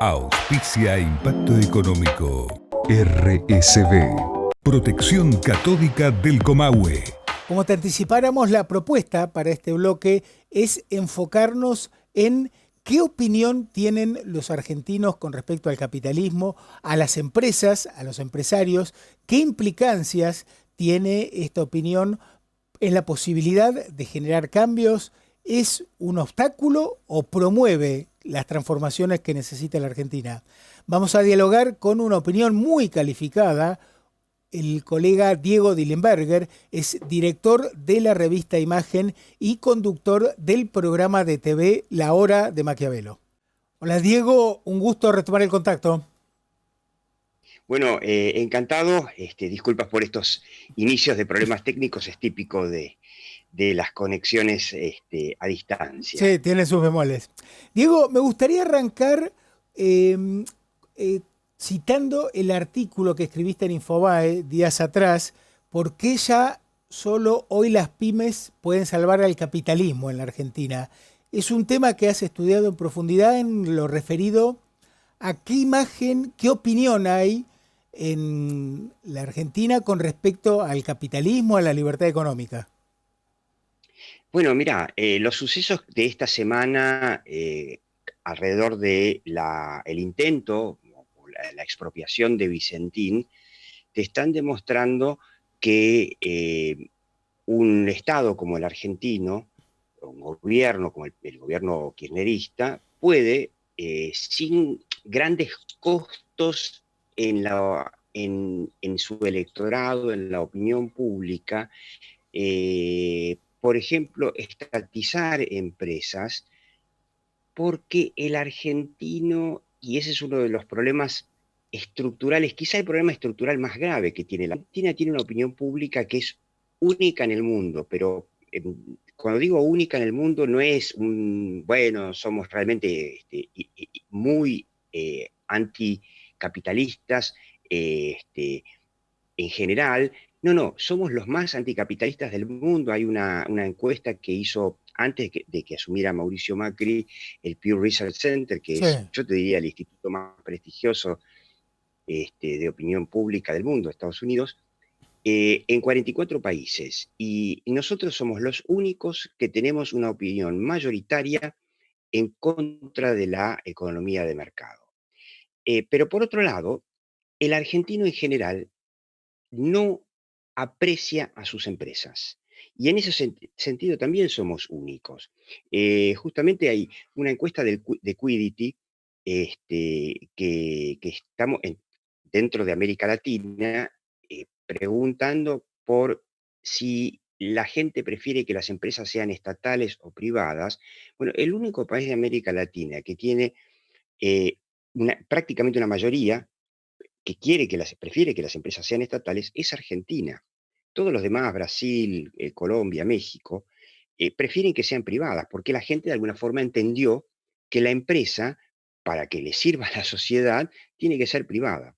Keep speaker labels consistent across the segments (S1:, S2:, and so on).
S1: Auspicia Impacto Económico. RSB. Protección Catódica del Comahue.
S2: Como te anticipáramos, la propuesta para este bloque es enfocarnos en qué opinión tienen los argentinos con respecto al capitalismo, a las empresas, a los empresarios, qué implicancias tiene esta opinión en la posibilidad de generar cambios. ¿Es un obstáculo o promueve las transformaciones que necesita la Argentina? Vamos a dialogar con una opinión muy calificada. El colega Diego Dillenberger es director de la revista Imagen y conductor del programa de TV La Hora de Maquiavelo. Hola Diego, un gusto retomar el contacto.
S3: Bueno, encantado. Disculpas por estos inicios de problemas técnicos, es típico de las conexiones a distancia.
S2: Sí, tiene sus bemoles. Diego, me gustaría arrancar eh, citando el artículo que escribiste en Infobae días atrás, ¿por qué ya solo hoy las pymes pueden salvar al capitalismo en la Argentina? Es un tema que has estudiado en profundidad en lo referido a qué imagen, qué opinión hay en la Argentina con respecto al capitalismo, a la libertad económica.
S3: Bueno, mira, los sucesos de esta semana alrededor de el intento o la expropiación de Vicentín te están demostrando que un Estado como el argentino, un gobierno como el gobierno kirchnerista, puede, sin grandes costos en su electorado, en la opinión pública, por ejemplo, estatizar empresas, porque el argentino, y ese es uno de los problemas estructurales, quizá el problema estructural más grave que tiene la Argentina, tiene una opinión pública que es única en el mundo, pero cuando digo única en el mundo no es bueno, somos realmente muy anticapitalistas, en general. No, no, somos los más anticapitalistas del mundo. Hay una encuesta que hizo antes de que asumiera Mauricio Macri, el Pew Research Center, que
S2: Sí.
S3: es, yo te diría, el instituto más prestigioso de opinión pública del mundo, Estados Unidos, en 44 países. Y nosotros somos los únicos que tenemos una opinión mayoritaria en contra de la economía de mercado. Pero por otro lado, el argentino en general no aprecia a sus empresas. Y en ese sentido también somos únicos. Justamente hay una encuesta de Quiddity que estamos dentro de América Latina preguntando por si la gente prefiere que las empresas sean estatales o privadas. Bueno, el único país de América Latina que tiene eh, prácticamente una mayoría que prefiere que las empresas sean estatales es Argentina. Todos los demás, Brasil, Colombia, México, prefieren que sean privadas, porque la gente de alguna forma entendió que la empresa, para que le sirva a la sociedad, tiene que ser privada.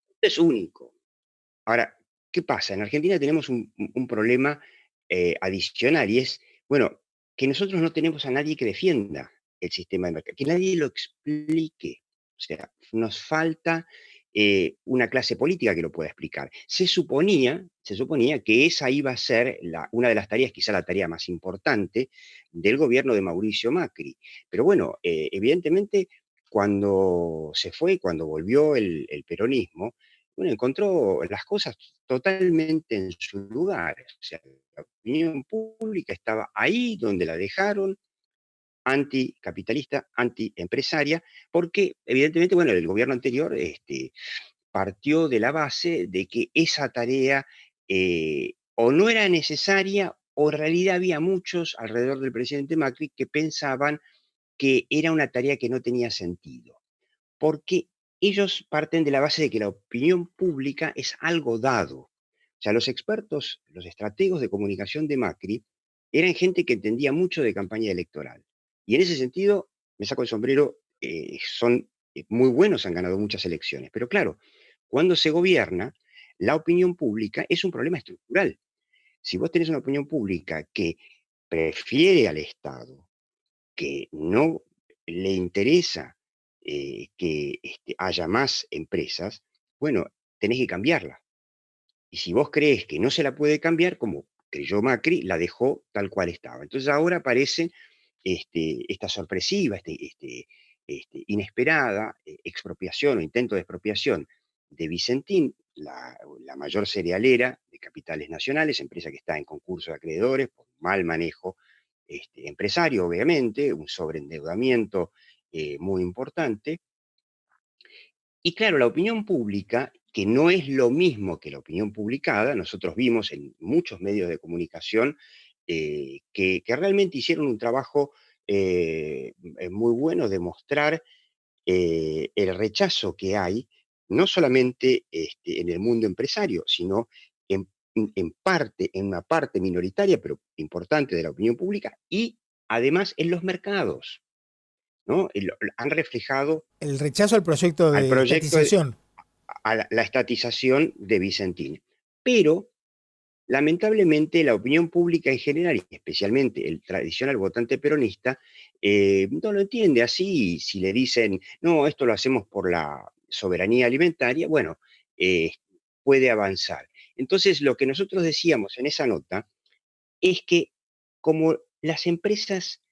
S3: Esto es único. Ahora, ¿qué pasa? En Argentina tenemos un problema adicional y es, bueno, que nosotros no tenemos a nadie que defienda el sistema de mercado, que nadie lo explique. O sea, nos falta una clase política que lo pueda explicar. Se suponía que esa iba a ser una de las tareas, quizá la tarea más importante, del gobierno de Mauricio Macri. Pero bueno, evidentemente, cuando se fue, cuando volvió el peronismo, bueno, encontró las cosas totalmente en su lugar. O sea, la opinión pública estaba ahí donde la dejaron, anticapitalista, antiempresaria, porque evidentemente, bueno, el gobierno anterior partió de la base de que esa tarea o no era necesaria o en realidad había muchos alrededor del presidente Macri que pensaban que era una tarea que no tenía sentido, porque ellos parten de la base de que la opinión pública es algo dado. O sea, los expertos, los estrategos de comunicación de Macri, eran gente que entendía mucho de campaña electoral. Y en ese sentido, me saco el sombrero, son muy buenos, han ganado muchas elecciones. Pero claro, cuando se gobierna, la opinión pública es un problema estructural. Si vos tenés una opinión pública que prefiere al Estado, que no le interesa que haya más empresas, bueno, tenés que cambiarla. Y si vos crees que no se la puede cambiar, como creyó Macri, la dejó tal cual estaba. Entonces ahora aparece esta sorpresiva, inesperada expropiación o intento de expropiación de Vicentín, la mayor cerealera de capitales nacionales, empresa que está en concurso de acreedores por mal manejo empresario, obviamente, un sobreendeudamiento muy importante. Y claro, la opinión pública, que no es lo mismo que la opinión publicada, nosotros vimos en muchos medios de comunicación que realmente hicieron un trabajo muy bueno de mostrar el rechazo que hay, no solamente en el mundo empresario, sino en, en parte, en una parte minoritaria, pero importante de la opinión pública, y además en los mercados, ¿no? Han reflejado
S2: El rechazo al proyecto
S3: al
S2: de
S3: proyecto
S2: estatización.
S3: a la estatización de Vicentín. Pero, lamentablemente, la opinión pública en general, y especialmente el tradicional votante peronista, no lo entiende así. Si le dicen, no, esto lo hacemos por la soberanía alimentaria, bueno, eh, puede avanzar. Entonces, lo que nosotros decíamos en esa nota es que como las empresas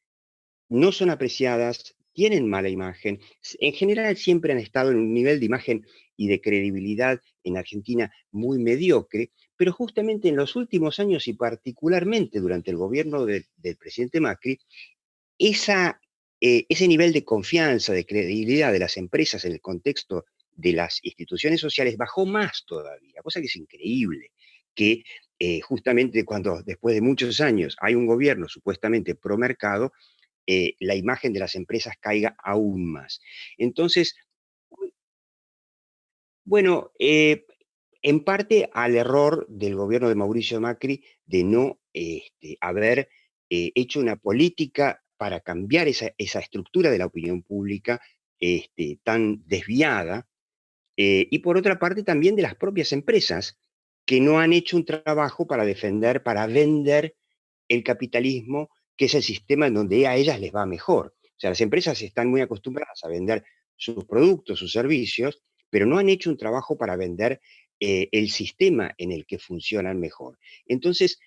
S3: no son apreciadas, tienen mala imagen. En general siempre han estado en un nivel de imagen y de credibilidad en Argentina muy mediocre, pero justamente en los últimos años y particularmente durante el gobierno del presidente Macri, ese nivel de confianza, de credibilidad de las empresas en el contexto de las instituciones sociales bajó más todavía, cosa que es increíble, que justamente cuando después de muchos años hay un gobierno supuestamente pro mercado, la imagen de las empresas caiga aún más. Entonces, bueno, en parte al error del gobierno de Mauricio Macri de no haber hecho una política para cambiar esa estructura de la opinión pública tan desviada, y por otra parte también de las propias empresas que no han hecho un trabajo para defender, para vender el capitalismo, que es el sistema en donde a ellas les va mejor. O sea, las empresas están muy acostumbradas a vender sus productos, sus servicios, pero no han hecho un trabajo para vender el sistema en el que funcionan mejor. Entonces,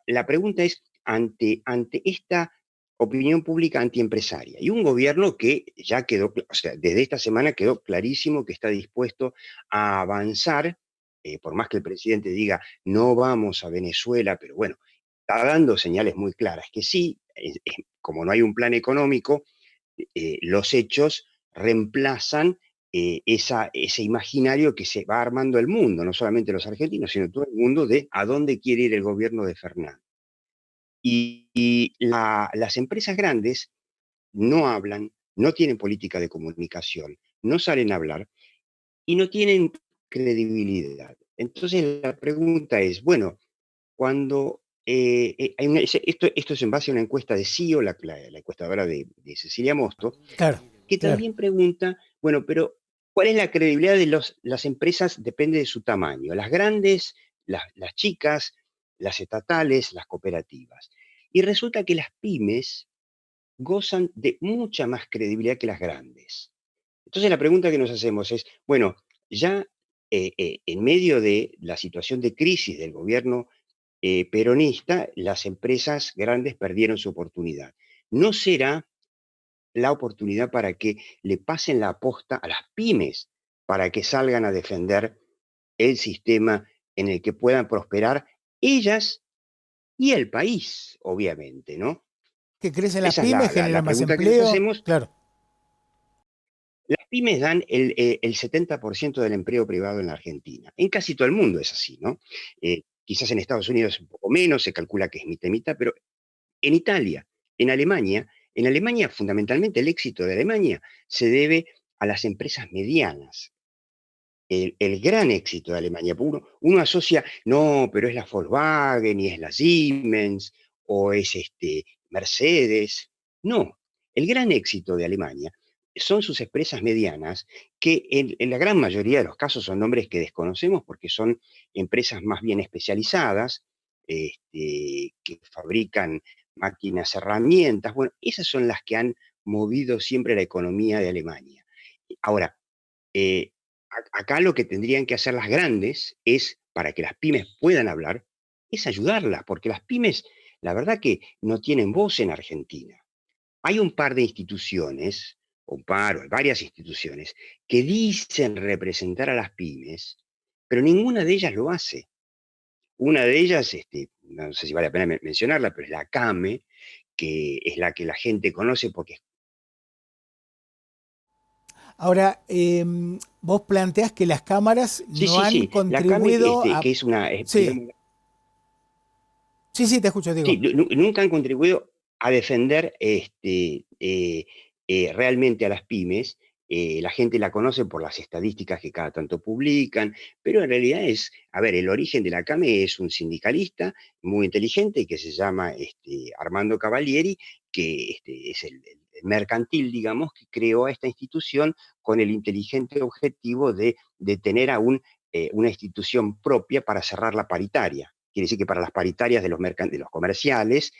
S3: la pregunta es, ante esta opinión pública antiempresaria y un gobierno que ya quedó, o sea, desde esta semana quedó clarísimo que está dispuesto a avanzar, por más que el presidente diga, no vamos a Venezuela, pero bueno, está dando señales muy claras que sí, como no hay un plan económico, los hechos reemplazan ese imaginario que se va armando el mundo, no solamente los argentinos, sino todo el mundo de a dónde quiere ir el gobierno de Fernández. Y las empresas grandes no hablan, no tienen política de comunicación, no salen a hablar y no tienen credibilidad. Entonces la pregunta es, bueno, cuando esto es en base a una encuesta de CIO, la encuestadora de Cecilia Mosto,
S2: Claro,
S3: que
S2: claro.
S3: también pregunta, bueno, pero ¿cuál es la credibilidad de las empresas? Depende de su tamaño. Las grandes, las chicas, las estatales, las cooperativas. Y resulta que las pymes gozan de mucha más credibilidad que las grandes. Entonces la pregunta que nos hacemos es, bueno, ya en medio de la situación de crisis del gobierno peronista, las empresas grandes perdieron su oportunidad. ¿No será la oportunidad para que le pasen la aposta a las pymes para que salgan a defender el sistema en el que puedan prosperar ellas y el país, obviamente, ¿no?
S2: Que crecen las
S3: Esa es
S2: pymes,
S3: la
S2: generan más
S3: pregunta que nos
S2: empleo.
S3: hacemos.
S2: Claro,
S3: Las pymes dan el 70% del empleo privado en la Argentina. En casi todo el mundo es así, ¿no? Quizás en Estados Unidos un poco menos, se calcula que es mitad y mitad, pero en Italia, en Alemania fundamentalmente el éxito de Alemania se debe a las empresas medianas. El gran éxito de Alemania. Uno asocia, no, pero es la Volkswagen y es la Siemens o es Mercedes. No, el gran éxito de Alemania son sus empresas medianas, que en la gran mayoría de los casos son nombres que desconocemos porque son empresas más bien especializadas, que fabrican máquinas, herramientas. Bueno, esas son las que han movido siempre la economía de Alemania. Ahora, eh, acá lo que tendrían que hacer las grandes es, para que las pymes puedan hablar, es ayudarlas, porque las pymes, la verdad que no tienen voz en Argentina. Hay un par de instituciones, un par o varias instituciones, que dicen representar a las pymes, pero ninguna de ellas lo hace. Una de ellas, no sé si vale la pena mencionarla, pero es la CAME, que es la que la gente conoce porque,
S2: Ahora, vos planteás que las cámaras
S3: sí,
S2: no
S3: sí,
S2: han
S3: sí, la CAME,
S2: contribuido
S3: que
S2: a...
S3: es una,
S2: Sí,
S3: digamos,
S2: sí, sí, te escucho,
S3: sí,
S2: digo.
S3: nunca han contribuido a defender realmente a las pymes. La gente la conoce por las estadísticas que cada tanto publican, pero en realidad es, a ver, el origen de la CAME es un sindicalista muy inteligente que se llama Armando Cavalieri, que es el mercantil, digamos, que creó a esta institución con el inteligente objetivo de tener una institución propia para cerrar la paritaria. Quiere decir que para las paritarias de los comerciales,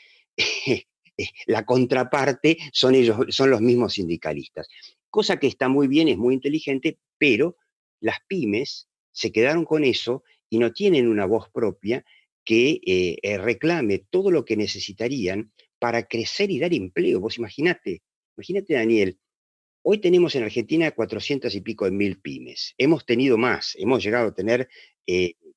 S3: la contraparte son ellos, son los mismos sindicalistas. Cosa que está muy bien, es muy inteligente, pero las pymes se quedaron con eso y no tienen una voz propia que reclame todo lo que necesitarían para crecer y dar empleo. Vos imagínate, Daniel, hoy tenemos en Argentina 400 y pico de mil pymes. Hemos tenido más, hemos llegado a tener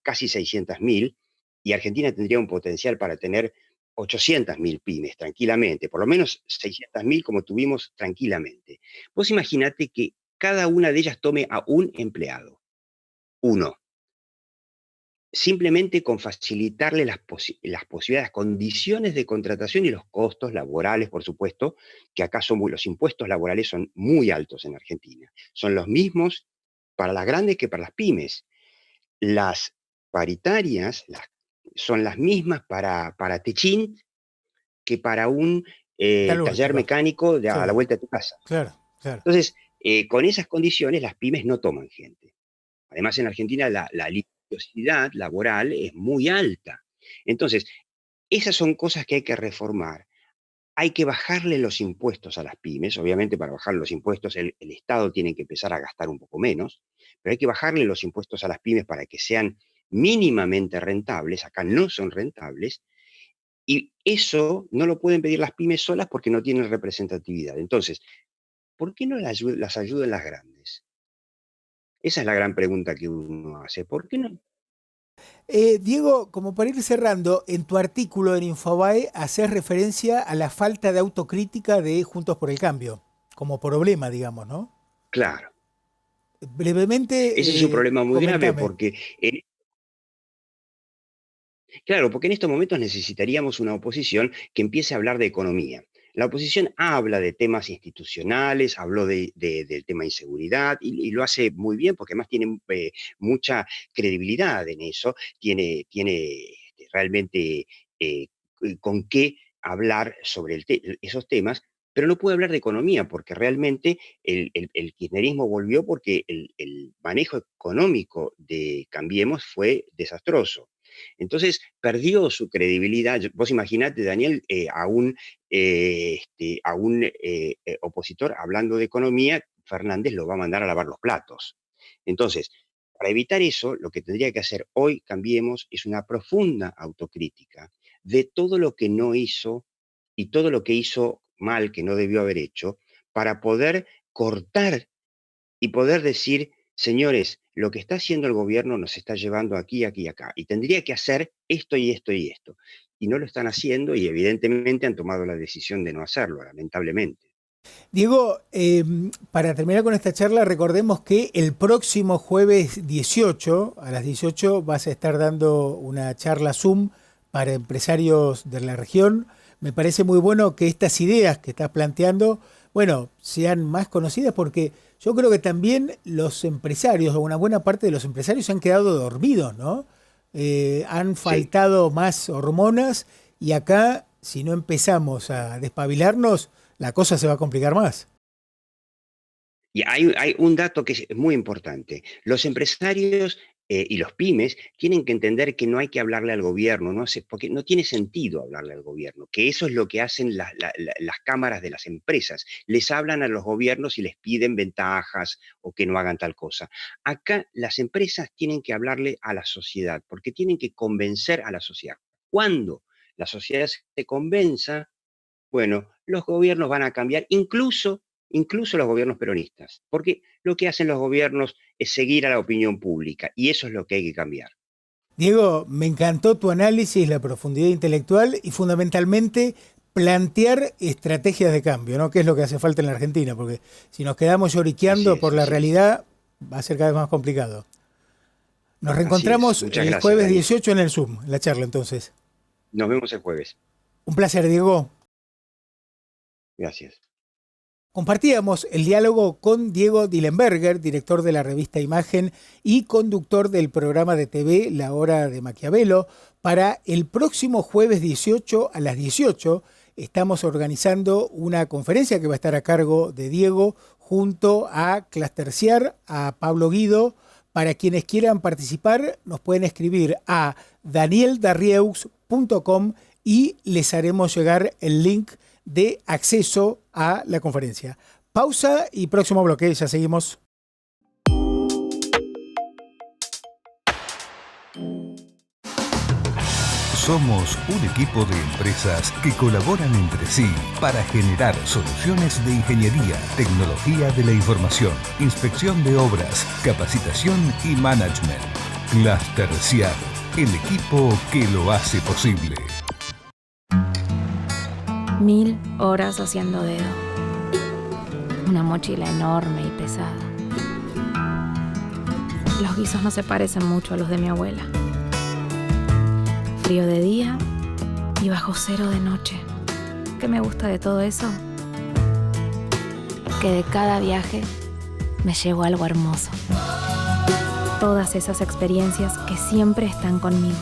S3: casi 600.000 y Argentina tendría un potencial para tener 800.000 pymes tranquilamente, por lo menos 600.000 como tuvimos tranquilamente. Vos imaginate que cada una de ellas tome a un empleado, uno, simplemente con facilitarle las posibilidades, condiciones de contratación y los costos laborales, por supuesto, que acá los impuestos laborales son muy altos en Argentina. Son los mismos para las grandes que para las pymes. Las paritarias son las mismas para Techint que para un taller
S2: Metalúrgico.
S3: mecánico
S2: Sí,
S3: a la vuelta de tu casa.
S2: claro, claro.
S3: Entonces, con esas condiciones, las pymes no toman gente. Además, en Argentina la litigiosidad laboral es muy alta. Entonces, esas son cosas que hay que reformar. Hay que bajarle los impuestos a las pymes. Obviamente, para bajar los impuestos, el Estado tiene que empezar a gastar un poco menos, pero hay que bajarle los impuestos a las pymes para que sean mínimamente rentables. Acá no son rentables. Y eso no lo pueden pedir las pymes solas porque no tienen representatividad. Entonces, ¿por qué no las ayudan las grandes? Esa es la gran pregunta que uno hace. ¿Por qué no?
S2: Diego, como para ir cerrando, en tu artículo en Infobae haces referencia a la falta de autocrítica de Juntos por el Cambio, como problema, digamos, ¿no?
S3: Claro, ese es un
S2: Brevemente,
S3: problema muy grave
S2: comentame.
S3: porque, claro, porque en estos momentos necesitaríamos una oposición que empiece a hablar de economía. La oposición habla de temas institucionales, habló del tema inseguridad y lo hace muy bien porque además tiene mucha credibilidad en eso, tiene realmente eh, con qué hablar sobre esos temas, pero no puede hablar de economía porque realmente el kirchnerismo volvió porque el manejo económico de Cambiemos fue desastroso. Entonces perdió su credibilidad. Vos imaginate, Daniel, a un opositor hablando de economía, Fernández lo va a mandar a lavar los platos. Entonces, para evitar eso, lo que tendría que hacer hoy Cambiemos es una profunda autocrítica de todo lo que no hizo y todo lo que hizo mal, que no debió haber hecho, para poder cortar y poder decir, señores, lo que está haciendo el gobierno nos está llevando aquí, aquí y acá, y tendría que hacer esto y esto y esto. Y no lo están haciendo y evidentemente han tomado la decisión de no hacerlo, lamentablemente.
S2: Diego, para terminar con esta charla, recordemos que el próximo jueves 18 a las 18 vas a estar dando una charla Zoom para empresarios de la región. Me parece muy bueno que estas ideas que estás planteando, bueno, sean más conocidas porque yo creo que también los empresarios, o una buena parte de los empresarios, se han quedado dormidos, ¿no? Han
S3: Sí.
S2: faltado más hormonas y acá, si no empezamos a despabilarnos, la cosa se va a complicar más.
S3: Y hay un dato que es muy importante. Los empresarios y los pymes tienen que entender que no hay que hablarle al gobierno, porque no tiene sentido hablarle al gobierno, que eso es lo que hacen las cámaras de las empresas. Les hablan a los gobiernos y les piden ventajas o que no hagan tal cosa. Acá las empresas tienen que hablarle a la sociedad, porque tienen que convencer a la sociedad. Cuando la sociedad se convenza, bueno, los gobiernos van a cambiar, incluso los gobiernos peronistas, porque lo que hacen los gobiernos es seguir a la opinión pública, y eso es lo que hay que cambiar.
S2: Diego, me encantó tu análisis, la profundidad intelectual y fundamentalmente plantear estrategias de cambio, ¿no? Que es lo que hace falta en la Argentina, porque si nos quedamos lloriqueando por la realidad, va a ser cada vez más complicado. Nos reencontramos el
S3: gracias,
S2: jueves
S3: Dani.
S2: 18 en el Zoom, en la charla entonces.
S3: Nos vemos el jueves.
S2: Un placer, Diego.
S3: Gracias.
S2: Compartíamos el diálogo con Diego Dillenberger, director de la revista Imagen y conductor del programa de TV La Hora de Maquiavelo. Para el próximo jueves 18 a las 18 estamos organizando una conferencia que va a estar a cargo de Diego junto a Clasterciar, a Pablo Guido. Para quienes quieran participar nos pueden escribir a danieldarrieux.com y les haremos llegar el link de acceso a la conferencia. Pausa y próximo bloque, ya seguimos.
S1: Somos un equipo de empresas que colaboran entre sí para generar soluciones de ingeniería, tecnología de la información, inspección de obras, capacitación y management. Clasterciar, el equipo que lo hace posible.
S4: 1000 horas haciendo dedo. Una mochila enorme y pesada. Los guisos no se parecen mucho a los de mi abuela. Frío de día y bajo cero de noche. ¿Qué me gusta de todo eso? Que de cada viaje me llevo algo hermoso. Todas esas experiencias que siempre están conmigo.